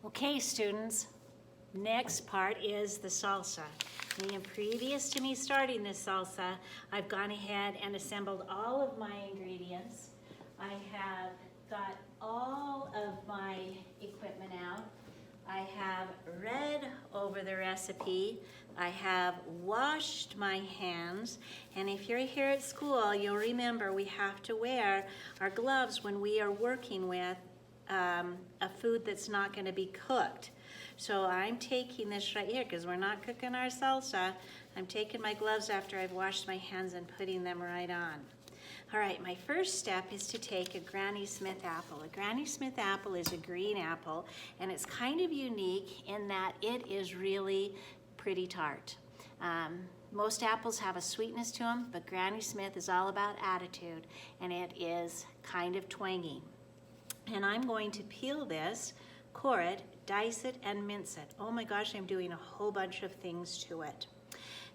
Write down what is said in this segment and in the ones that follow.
Okay, students, next part is the salsa. And previous to me starting this salsa, I've gone ahead and assembled all of my ingredients. I have got all of my equipment out. I have read over the recipe. I have washed my hands. And if you're here at school, you'll remember we have to wear our gloves when we are working with a food that's not going to be cooked. So I'm taking this right here because we're not cooking our salsa. I'm taking my gloves after I've washed my hands and putting them right on. All right, my first step is to take a Granny Smith apple. A Granny Smith apple is a green apple, and it's kind of unique in that it is really pretty tart. Most apples have a sweetness to them, but Granny Smith is all about attitude, and it is kind of twangy. And I'm going to peel this, core it, dice it, and mince it. Oh my gosh, I'm doing a whole bunch of things to it.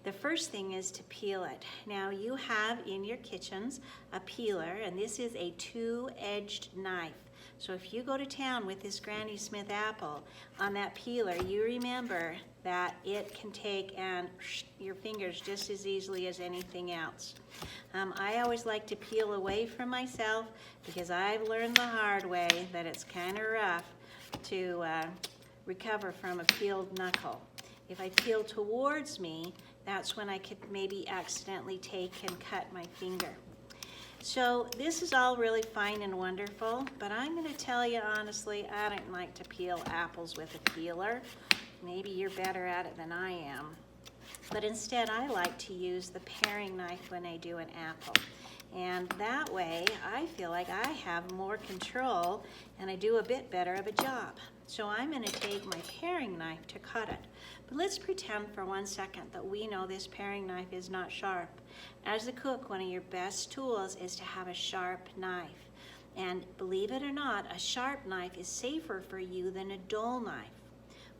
The first thing is to peel it. Now you have in your kitchens a peeler, and this is a two-edged knife. So if you go to town with this Granny Smith apple, on that peeler, you remember that it can take and your fingers just as easily as anything else. I always like to peel away from myself because I've learned the hard way that it's kind of rough to recover from a peeled knuckle. If I peel towards me, that's when I could maybe accidentally take and cut my finger. So this is all really fine and wonderful, but I'm going to tell you honestly, I don't like to peel apples with a peeler. Maybe you're better at it than I am. But instead, I like to use the paring knife when I do an apple. And that way, I feel like I have more control and I do a bit better of a job. So I'm going to take my paring knife to cut it. But let's pretend for 1 second that we know this paring knife is not sharp. As a cook, one of your best tools is to have a sharp knife. And believe it or not, a sharp knife is safer for you than a dull knife.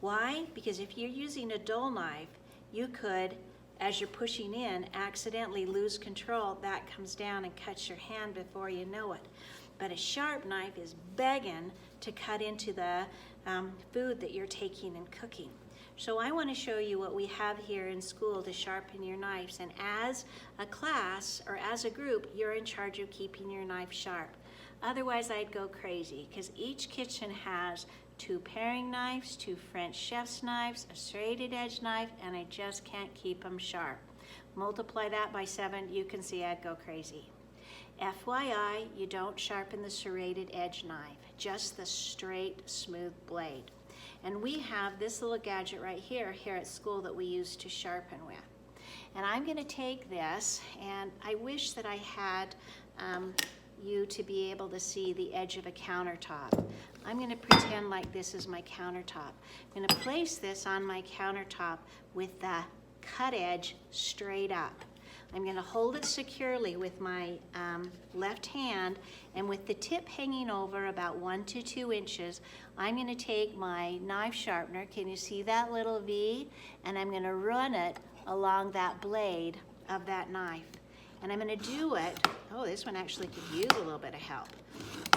Why? Because if you're using a dull knife, you could, as you're pushing in, accidentally lose control. That comes down and cuts your hand before you know it. But a sharp knife is begging to cut into the food that you're taking and cooking. So I want to show you what we have here in school to sharpen your knives. And as a class or as a group, you're in charge of keeping your knife sharp. Otherwise, I'd go crazy because each kitchen has 2 paring knives, 2 French chef's knives, a serrated edge knife, and I just can't keep them sharp. Multiply that by 7, you can see I'd go crazy. FYI, you don't sharpen the serrated edge knife, just the straight, smooth blade. And we have this little gadget right here at school that we use to sharpen with. And I'm going to take this, and I wish that I had you to be able to see the edge of a countertop. I'm going to pretend like this is my countertop. I'm going to place this on my countertop with the cut edge straight up. I'm going to hold it securely with my left hand, and with the tip hanging over about 1 to 2 inches, I'm going to take my knife sharpener, can you see that little V? And I'm going to run it along that blade of that knife. And I'm going to do it, oh, this one actually could use a little bit of help.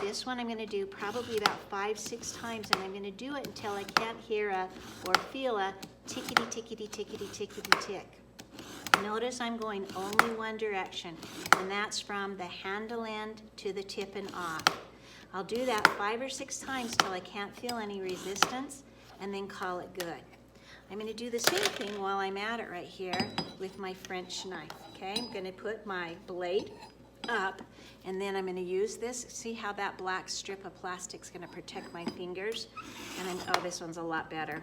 This one I'm going to do probably about 5-6 times, and I'm going to do it until I can't hear or feel a tickety, tickety, tickety, tickety, tick. Notice I'm going only one direction, and that's from the handle end to the tip and off. I'll do that 5 or 6 times till I can't feel any resistance, and then call it good. I'm going to do the same thing while I'm at it right here with my French knife. Okay, I'm going to put my blade up, and then I'm going to use this. See how that black strip of plastic is going to protect my fingers? And oh, this one's a lot better.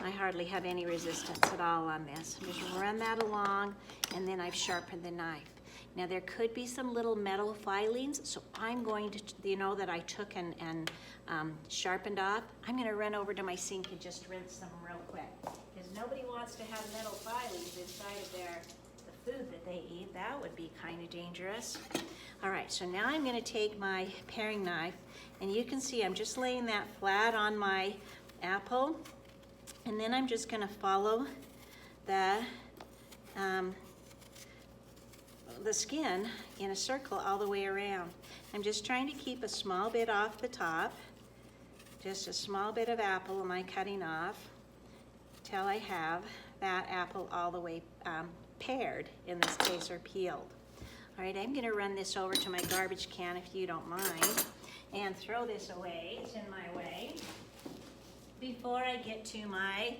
I hardly have any resistance at all on this. Just run that along, and then I've sharpened the knife. Now there could be some little metal filings, so I'm going to, you know, that I took and sharpened off. I'm going to run over to my sink and just rinse them real quick, because nobody wants to have metal filings inside of the food that they eat. That would be kind of dangerous. All right, so now I'm going to take my paring knife, and you can see I'm just laying that flat on my apple, and then I'm just going to follow the skin in a circle all the way around. I'm just trying to keep a small bit off the top, just a small bit of apple am I cutting off till I have that apple all the way pared, in this case, or peeled. All right, I'm gonna run this over to my garbage can if you don't mind, and throw this away. It's in my way. Before I get to my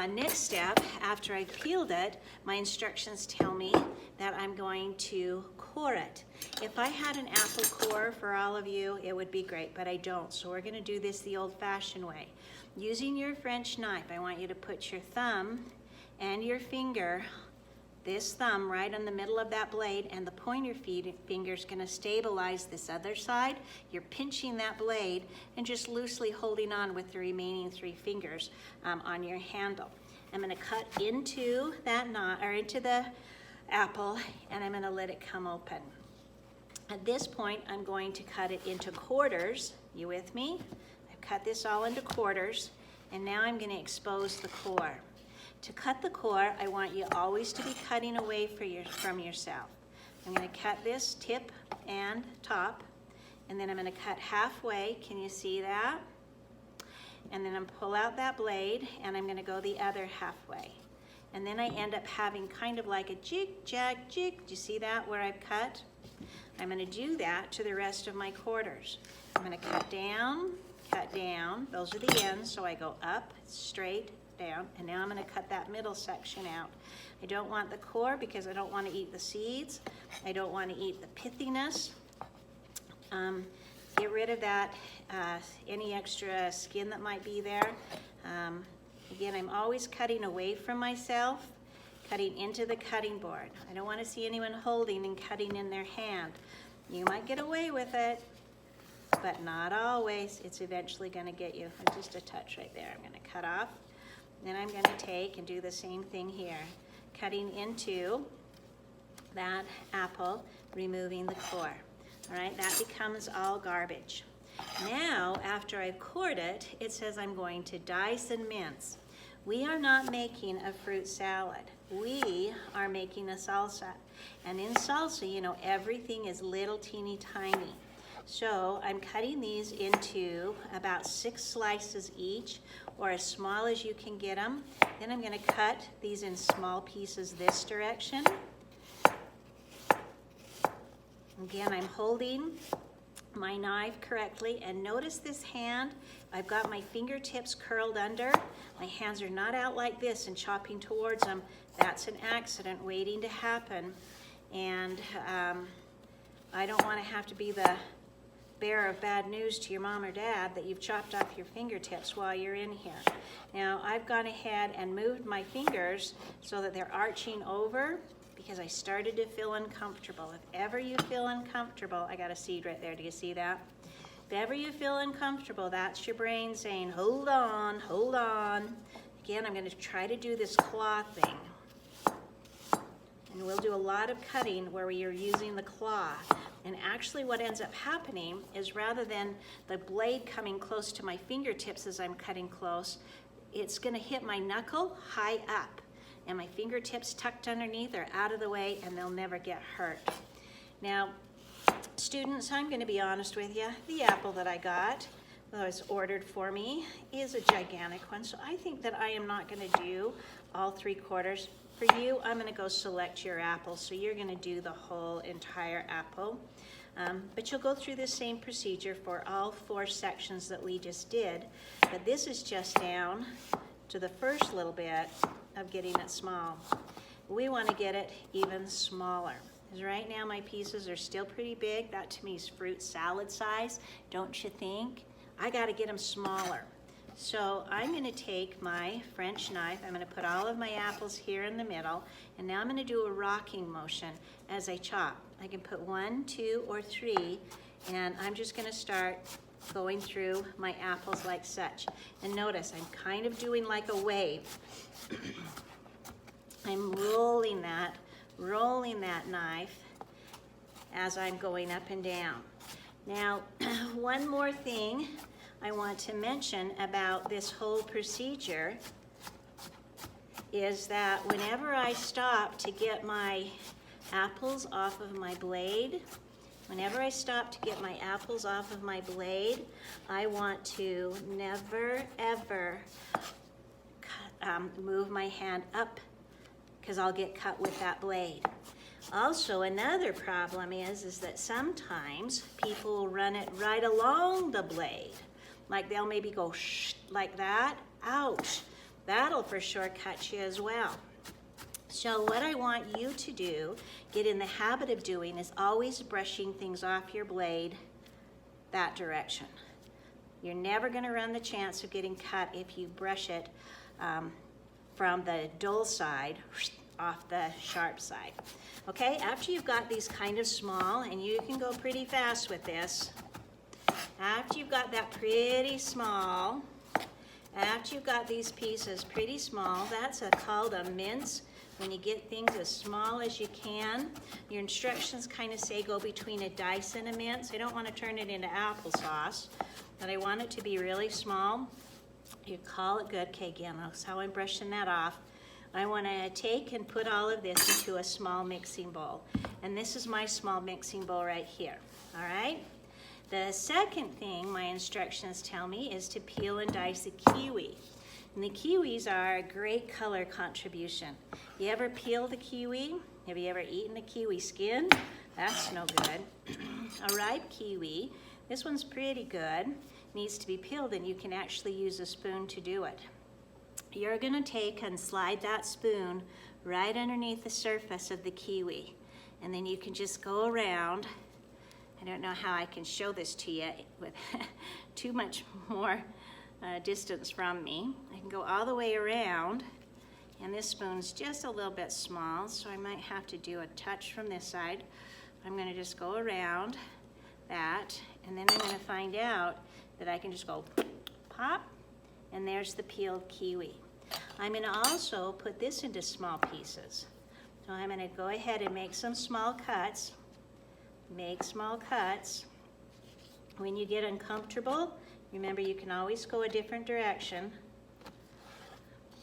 next step, after I've peeled it, my instructions tell me that I'm going to core it. If I had an apple core for all of you, it would be great, but I don't. So we're gonna do this the old-fashioned way. Using your French knife, I want you to put your thumb and your finger, this thumb right in the middle of that blade, and the pointer finger is gonna stabilize this other side. You're pinching that blade and just loosely holding on with the remaining 3 fingers on your handle. I'm gonna cut into that knot, or into the apple, and I'm gonna let it come open. At this point, I'm going to cut it into quarters. You with me? I've cut this all into quarters, and now I'm gonna expose the core. To cut the core, I want you always to be cutting away from yourself. I'm gonna cut this tip and top, and then I'm gonna cut halfway. Can you see that? And then I'm pull out that blade, and I'm gonna go the other halfway. And then I end up having kind of like a jig-jag jig. Do you see that where I've cut? I'm gonna do that to the rest of my quarters. I'm gonna cut down. Those are the ends, so I go up, straight, down, and now I'm going to cut that middle section out. I don't want the core because I don't want to eat the seeds. I don't want to eat the pithiness. Get rid of that, any extra skin that might be there. Again, I'm always cutting away from myself, cutting into the cutting board. I don't want to see anyone holding and cutting in their hand. You might get away with it, but not always. It's eventually going to get you. Just a touch right there. I'm going to cut off. Then I'm going to take and do the same thing here, cutting into that apple, removing the core. All right, that becomes all garbage. Now, after I've cored it, it says I'm going to dice and mince. We are not making a fruit salad. We are making a salsa. And in salsa, you know, everything is little teeny tiny. So I'm cutting these into about 6 slices each, or as small as you can get them. Then I'm gonna cut these in small pieces this direction. Again, I'm holding my knife correctly, and notice this hand, I've got my fingertips curled under. My hands are not out like this and chopping towards them. That's an accident waiting to happen. And I don't wanna have to be the bearer of bad news to your mom or dad that you've chopped off your fingertips while you're in here. Now, I've gone ahead and moved my fingers so that they're arching over because I started to feel uncomfortable. If ever you feel uncomfortable, I got a seed right there, do you see that? If ever you feel uncomfortable, that's your brain saying, hold on, hold on. Again, I'm gonna try to do this claw thing. And we'll do a lot of cutting where we are using the claw. And actually what ends up happening is rather than the blade coming close to my fingertips as I'm cutting close, it's gonna hit my knuckle high up. And my fingertips tucked underneath are out of the way and they'll never get hurt. Now, students, I'm gonna be honest with you. The apple that I got, that was ordered for me, is a gigantic one. So I think that I am not gonna do all 3 quarters. For you, I'm gonna go select your apple. So you're gonna do the whole entire apple. But you'll go through the same procedure for all 4 sections that we just did. But this is just down to the first little bit of getting it small. We wanna get it even smaller. Because right now my pieces are still pretty big. That to me is fruit salad size, don't you think? I gotta get them smaller. So I'm gonna take my French knife, I'm gonna put all of my apples here in the middle, and now I'm gonna do a rocking motion as I chop. I can put 1, 2, or 3, and I'm just gonna start going through my apples like such. And notice, I'm kind of doing like a wave. I'm rolling that knife as I'm going up and down. Now, one more thing I want to mention about this whole procedure is that whenever I stop to get my apples off of my blade, Whenever I stop to get my apples off of my blade, I want to never, ever move my hand up because I'll get cut with that blade. Also, another problem is that sometimes people run it right along the blade. Like they'll maybe go shh like that. Ouch. That'll for sure cut you as well. So what I want you to do, get in the habit of doing, is always brushing things off your blade that direction. You're never going to run the chance of getting cut if you brush it from the dull side off the sharp side. Okay, after you've got these kind of small, and you can go pretty fast with this, after you've got that pretty small, after you've got these pieces pretty small, that's called a mince. When you get things as small as you can, your instructions kind of say go between a dice and a mince. I don't want to turn it into applesauce, but I want it to be really small. You call it good. Okay, again, that's how I'm brushing that off. I want to take and put all of this into a small mixing bowl. And this is my small mixing bowl right here, all right? The second thing my instructions tell me is to peel and dice a kiwi. And the kiwis are a great color contribution. You ever peel the kiwi? Have you ever eaten a kiwi skin? That's no good. A ripe kiwi, this one's pretty good, needs to be peeled, and you can actually use a spoon to do it. You're gonna take and slide that spoon right underneath the surface of the kiwi. And then you can just go around. I don't know how I can show this to you with too much more distance from me. I can go all the way around, and this spoon's just a little bit small, so I might have to do a touch from this side. I'm gonna just go around that, and then I'm gonna find out that I can just go pop, and there's the peeled kiwi. I'm gonna also put this into small pieces. So I'm gonna go ahead and make some small cuts. Make small cuts. When you get uncomfortable, remember you can always go a different direction.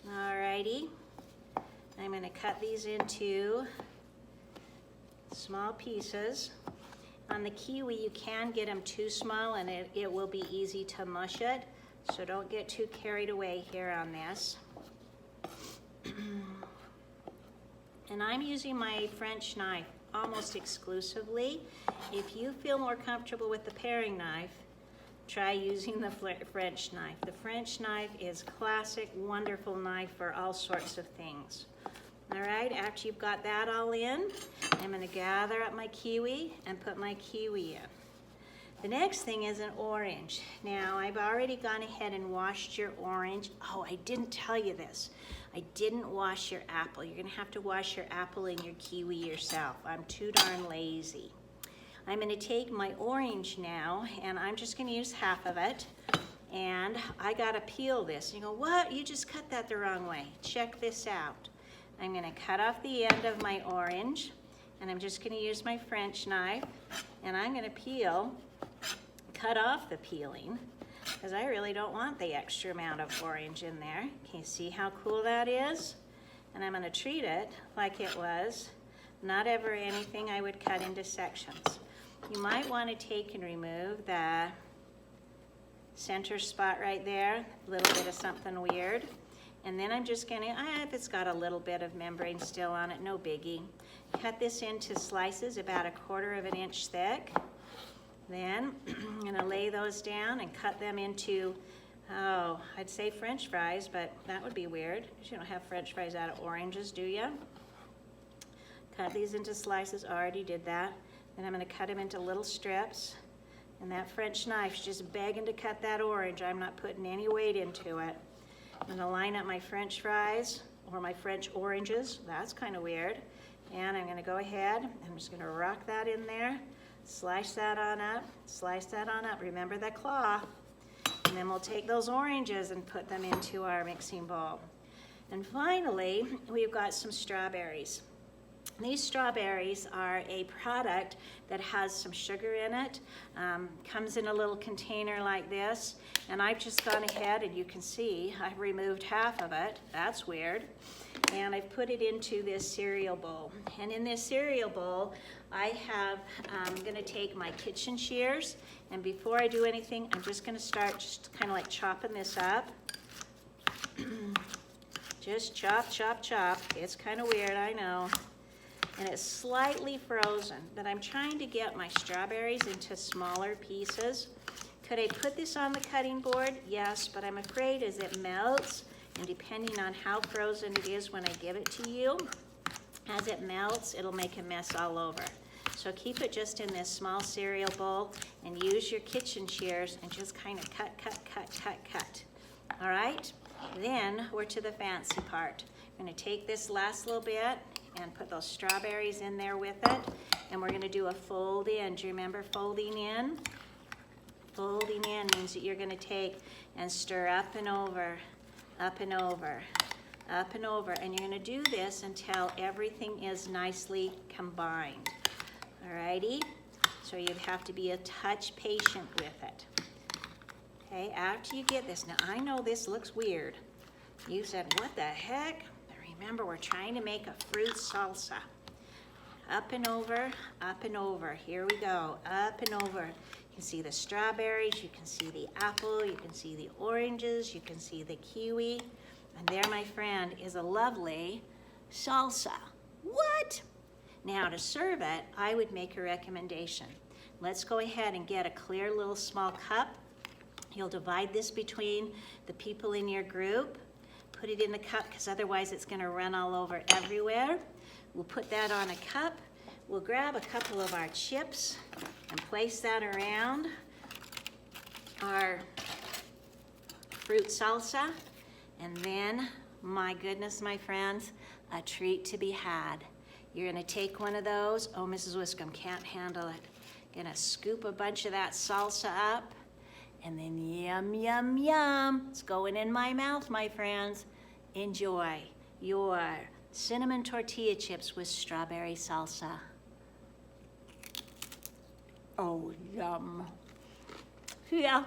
Alrighty. I'm gonna cut these into small pieces. On the kiwi, you can get them too small and it will be easy to mush it. So don't get too carried away here on this. And I'm using my French knife almost exclusively. If you feel more comfortable with the paring knife, try using the French knife. The French knife is classic, wonderful knife for all sorts of things. All right, after you've got that all in, I'm gonna gather up my kiwi and put my kiwi in. The next thing is an orange. Now, I've already gone ahead and washed your orange. Oh, I didn't tell you this. I didn't wash your apple. You're gonna have to wash your apple and your kiwi yourself. I'm too darn lazy. I'm gonna take my orange now, and I'm just gonna use half of it, and I gotta peel this. You go, what? You just cut that the wrong way. Check this out. I'm gonna cut off the end of my orange, and I'm just gonna use my French knife, and I'm gonna cut off the peeling, because I really don't want the extra amount of orange in there. Can you see how cool that is? And I'm gonna treat it like it was not ever anything I would cut into sections. You might want to take and remove the center spot right there, a little bit of something weird. And then I'm just gonna, if it's got a little bit of membrane still on it, no biggie. Cut this into slices about 1/4 of an inch thick. Then I'm gonna lay those down and cut them into, I'd say French fries, but that would be weird. You don't have French fries out of oranges, do you? Cut these into slices, already did that. Then I'm gonna cut them into little strips. And that French knife's just begging to cut that orange. I'm not putting any weight into it. I'm gonna line up my French fries, or my French oranges. That's kind of weird. And I'm gonna go ahead, I'm just gonna rock that in there. Slice that on up, slice that on up. Remember that claw. And then we'll take those oranges and put them into our mixing bowl. And finally, we've got some strawberries. These strawberries are a product that has some sugar in it, comes in a little container like this, and I've just gone ahead and you can see I've removed half of it. That's weird. And I've put it into this cereal bowl. And in this cereal bowl, I'm gonna take my kitchen shears, and before I do anything, I'm just gonna start just kind of like chopping this up. Just chop, chop, chop. It's kind of weird, I know. And it's slightly frozen, but I'm trying to get my strawberries into smaller pieces. Could I put this on the cutting board? Yes, but I'm afraid as it melts, and depending on how frozen it is when I give it to you, as it melts, it'll make a mess all over. So keep it just in this small cereal bowl and use your kitchen shears and just kind of cut, cut, cut, cut, cut. All right? Then we're to the fancy part. I'm gonna take this last little bit and put those strawberries in there with it, and we're gonna do a fold in. Do you remember folding in? Folding in means that you're gonna take and stir up and over, up and over, up and over, and you're gonna do this until everything is nicely combined. Alrighty? So you'd have to be a touch patient with it. Okay, after you get this, now I know this looks weird. You said, what the heck? Remember, we're trying to make a fruit salsa. Up and over, up and over. Here we go, up and over. You can see the strawberries, you can see the apple, you can see the oranges, you can see the kiwi. And there, my friend, is a lovely salsa. What? Now, to serve it, I would make a recommendation. Let's go ahead and get a clear little small cup. You'll divide this between the people in your group. Put it in the cup, because otherwise it's gonna run all over everywhere. We'll put that on a cup. We'll grab a couple of our chips and place that around our fruit salsa. And then, my goodness, my friends, a treat to be had. You're gonna take one of those. Oh, Mrs. Wiscomb can't handle it. Gonna scoop a bunch of that salsa up. And then yum, yum, yum. It's going in my mouth, my friends. Enjoy your cinnamon tortilla chips with strawberry salsa. Oh, yum. Yeah.